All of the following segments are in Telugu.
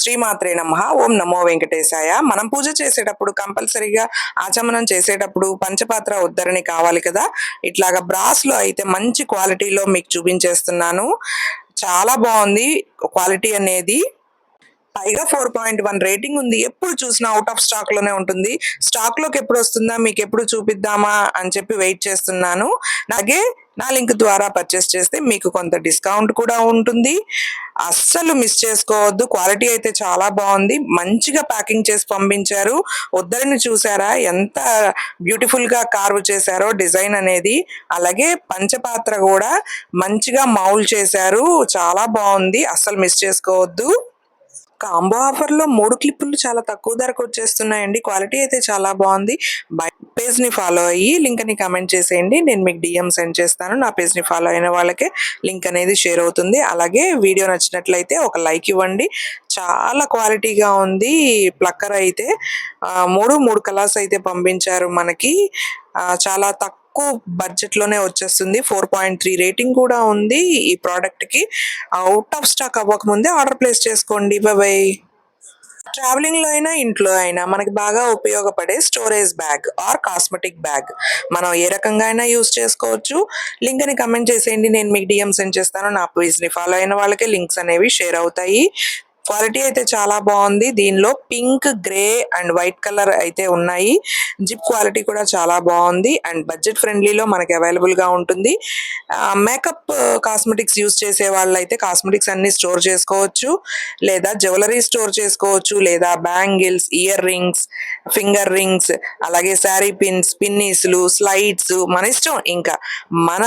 శ్రీమాత్రే నమః. ఓం నమో వెంకటేశాయ. మనం పూజ చేసేటప్పుడు కంపల్సరీగా ఆచమనం చేసేటప్పుడు పంచపాత్ర ఉద్ధరణి కావాలి కదా. ఇట్లాగా బ్రాస్ లో అయితే మంచి క్వాలిటీలో మీకు చూపించేస్తున్నాను. చాలా బాగుంది క్వాలిటీ అనేది. పైగా 4.1 రేటింగ్ ఉంది. ఎప్పుడు చూసినా అవుట్ ఆఫ్ స్టాక్ లోనే ఉంటుంది. స్టాక్ లోకి ఎప్పుడు వస్తుందా, మీకు ఎప్పుడు చూపిద్దామా అని చెప్పి వెయిట్ చేస్తున్నాను. అలాగే నా లింక్ ద్వారా పర్చేస్ చేస్తే మీకు కొంత డిస్కౌంట్ కూడా ఉంటుంది. అస్సలు మిస్ చేసుకోవద్దు. క్వాలిటీ అయితే చాలా బాగుంది. మంచిగా ప్యాకింగ్ చేసి పంపించారు. ఉద్దరిని చూసారా ఎంత బ్యూటిఫుల్ గా కార్వ్ చేశారో డిజైన్ అనేది. అలాగే పంచపాత్ర కూడా మంచిగా మౌల్ చేశారు. చాలా బాగుంది. అస్సలు మిస్ చేసుకోవద్దు. కాంబో ఆఫర్ లో 3 క్లిప్పులు చాలా తక్కువ ధరకు వచ్చేస్తున్నాయండి. క్వాలిటీ అయితే చాలా బాగుంది. పేజ్ ని ఫాలో అయ్యి లింక్ ని కమెంట్ చేసేయండి. నేను మీకు డిఎం సెండ్ చేస్తాను. నా పేజ్ ని ఫాలో అయిన వాళ్ళకే లింక్ అనేది షేర్ అవుతుంది. అలాగే వీడియో నచ్చినట్లయితే ఒక లైక్ ఇవ్వండి. చాలా క్వాలిటీగా ఉంది. ప్లక్కర్ అయితే మూడు కలర్స్ అయితే పంపించారు మనకి. చాలా తక్కువ బడ్జెట్ లోనే వచ్చేస్తుంది. 4.3 రేటింగ్ కూడా ఉంది ఈ ప్రోడక్ట్ కి. అవుట్ ఆఫ్ స్టాక్ అవ్వక ముందే ఆర్డర్ ప్లేస్ చేసుకోండి. బై. ట్రావెలింగ్ లో అయినా ఇంట్లో అయినా మనకి బాగా ఉపయోగపడే storage bag are cosmetic bag మనం ఏ రకంగా అయినా యూస్ చేసుకోవచ్చు. లింక్ ని కమెంట్ చేసేయండి. నేను మీకు డిఎం సెండ్ చేస్తాను. నా పేజ్ ని ఫాలో అయిన వాళ్ళకి లింక్స్ అనేవి షేర్ అవుతాయి. క్వాలిటీ అయితే చాలా బాగుంది. దీనిలో pink, grey and white colour అయితే ఉన్నాయి. జిప్ క్వాలిటీ కూడా చాలా బాగుంది అండ్ బడ్జెట్ ఫ్రెండ్లీలో మనకి అవైలబుల్ గా ఉంటుంది. మేకప్ కాస్మెటిక్స్ యూస్ చేసే వాళ్ళు అయితే కాస్మెటిక్స్ అన్ని స్టోర్ చేసుకోవచ్చు, లేదా జ్యువెలరీ స్టోర్ చేసుకోవచ్చు, లేదా bangles, ear rings, finger rings, అలాగే శారీ పిన్స్, పిన్నీస్లు, స్లైడ్స్ మన ఇష్టం. ఇంకా మన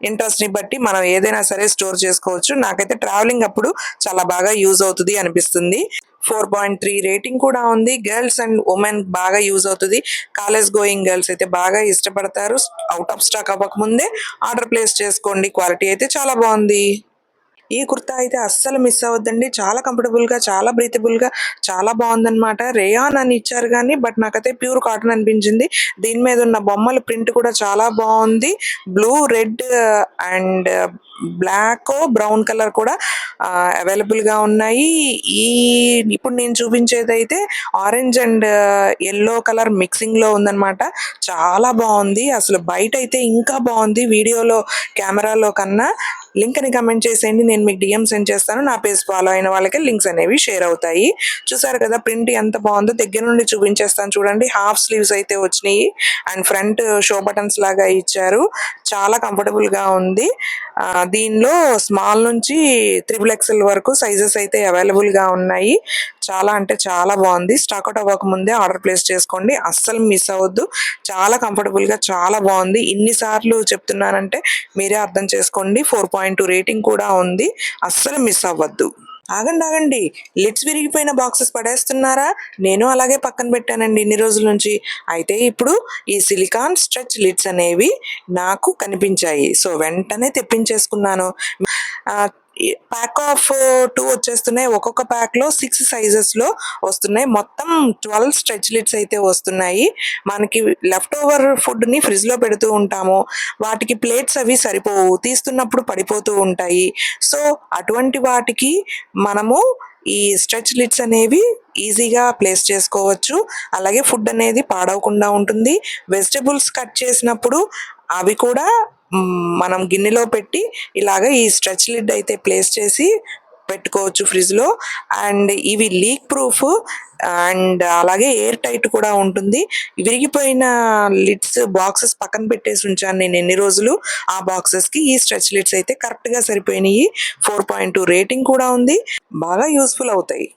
ఇంట్రెస్ట్ ని బట్టి మనం ఏదైనా సరే స్టోర్ చేసుకోవచ్చు. నాకైతే ట్రావెలింగ్ అప్పుడు చాలా బాగా యూజ్ అవుతుంది అనిపిస్తుంది. 4.3 రేటింగ్ కూడా ఉంది. గర్ల్స్ అండ్ ఉమెన్ బాగా యూజ్ అవుతుంది. కాలేజ్ గోయింగ్ గర్ల్స్ అయితే బాగా ఇష్టపడతారు. అవుట్ ఆఫ్ స్టాక్ అవ్వక ముందే ఆర్డర్ ప్లేస్ చేసుకోండి. క్వాలిటీ అయితే చాలా బాగుంది. ఈ కుర్తా అయితే అస్సలు మిస్ అవ్వద్దండి. చాలా కంఫర్టబుల్ గా, చాలా బ్రీతబుల్ గా, చాలా బాగుందన్నమాట. రేయాన్ అని ఇచ్చారు కానీ బట్ నాకైతే ప్యూర్ కాటన్ అనిపించింది. దీని మీద ఉన్న బొమ్మల ప్రింట్ కూడా చాలా బాగుంది. Blue, red and black, brown colour కూడా అవైలబుల్ గా ఉన్నాయి. ఈ ఇప్పుడు నేను చూపించేది అయితే orange and yellow colour mixing లో ఉందన్నమాట. చాలా బాగుంది. అసలు బయట అయితే ఇంకా బాగుంది వీడియోలో, కెమెరాలో కన్నా. లింక్ ని కమెంట్ చేసేయండి. నేను మీకు డిఎం సెండ్ చేస్తాను. నా పేజ్ ఫాలో అయిన వాళ్ళకి లింక్స్ అనేవి షేర్ అవుతాయి. చూసారు కదా ప్రింట్ ఎంత బాగుందో. దగ్గర నుండి చూపించేస్తాను చూడండి. హాఫ్ స్లీవ్స్ అయితే వచ్చినాయి అండ్ ఫ్రంట్ షో బటన్స్ లాగా ఇచ్చారు. చాలా కంఫర్టబుల్ గా ఉంది. దీనిలో స్మాల్ నుంచి XXL వరకు సైజెస్ అయితే అవైలబుల్ గా ఉన్నాయి. చాలా అంటే చాలా బాగుంది. స్టాక్అవుట్ అవ్వక ముందే ఆర్డర్ ప్లేస్ చేసుకోండి. అస్సలు మిస్ అవ్వద్దు. చాలా కంఫర్టబుల్ గా చాలా బాగుంది. ఇన్నిసార్లు చెప్తున్నానంటే మీరే అర్థం చేసుకోండి. 4.2 రేటింగ్ కూడా ఉంది. అస్సలు మిస్ అవ్వద్దు. ఆగండి, లిడ్స్ విరిగిపోయిన బాక్సెస్ పడేస్తున్నారా? నేను అలాగే పక్కన పెట్టానండి ఇన్ని రోజుల నుంచి. అయితే ఇప్పుడు ఈ సిలికాన్ స్ట్రెచ్ లిడ్స్ అనేవి నాకు కనిపించాయి. సో వెంటనే తెప్పించేసుకున్నాను. ప్యాక్ ఆఫ్ 2 వచ్చేస్తున్నాయి. ఒక్కొక్క ప్యాక్ లో 6 సైజెస్ లో వస్తున్నాయి. మొత్తం 12 స్ట్రెచ్ లిడ్స్ అయితే వస్తున్నాయి. మనకి లెఫ్ట్ ఓవర్ ఫుడ్ ని ఫ్రిడ్జ్ లో పెడుతూ ఉంటాము. వాటికి ప్లేట్స్ అవి సరిపోవు, తీస్తున్నప్పుడు పడిపోతూ ఉంటాయి. సో అటువంటి వాటికి మనము ఈ స్ట్రెచ్ లిడ్స్ అనేవి ఈజీగా ప్లేస్ చేసుకోవచ్చు. అలాగే ఫుడ్ అనేది పాడవకుండా ఉంటుంది. వెజిటబుల్స్ కట్ చేసినప్పుడు అవి కూడా మనం గిన్నెలో పెట్టి ఇలాగ ఈ స్ట్రెచ్ లిడ్ అయితే ప్లేస్ చేసి పెట్టుకోవచ్చు ఫ్రిడ్జ్ లో. అండ్ ఇవి లీక్ ప్రూఫ్ అండ్ అలాగే ఎయిర్ టైట్ కూడా ఉంటుంది. విరిగిపోయిన లిడ్స్ బాక్సెస్ పక్కన పెట్టేసి ఉంచాను నేను ఎన్ని రోజులు. ఆ బాక్సెస్ కి ఈ స్ట్రెచ్ లిడ్స్ అయితే కరెక్ట్ గా సరిపోయినాయి. 4.2 రేటింగ్ కూడా ఉంది. బాగా యూస్ఫుల్ అవుతాయి.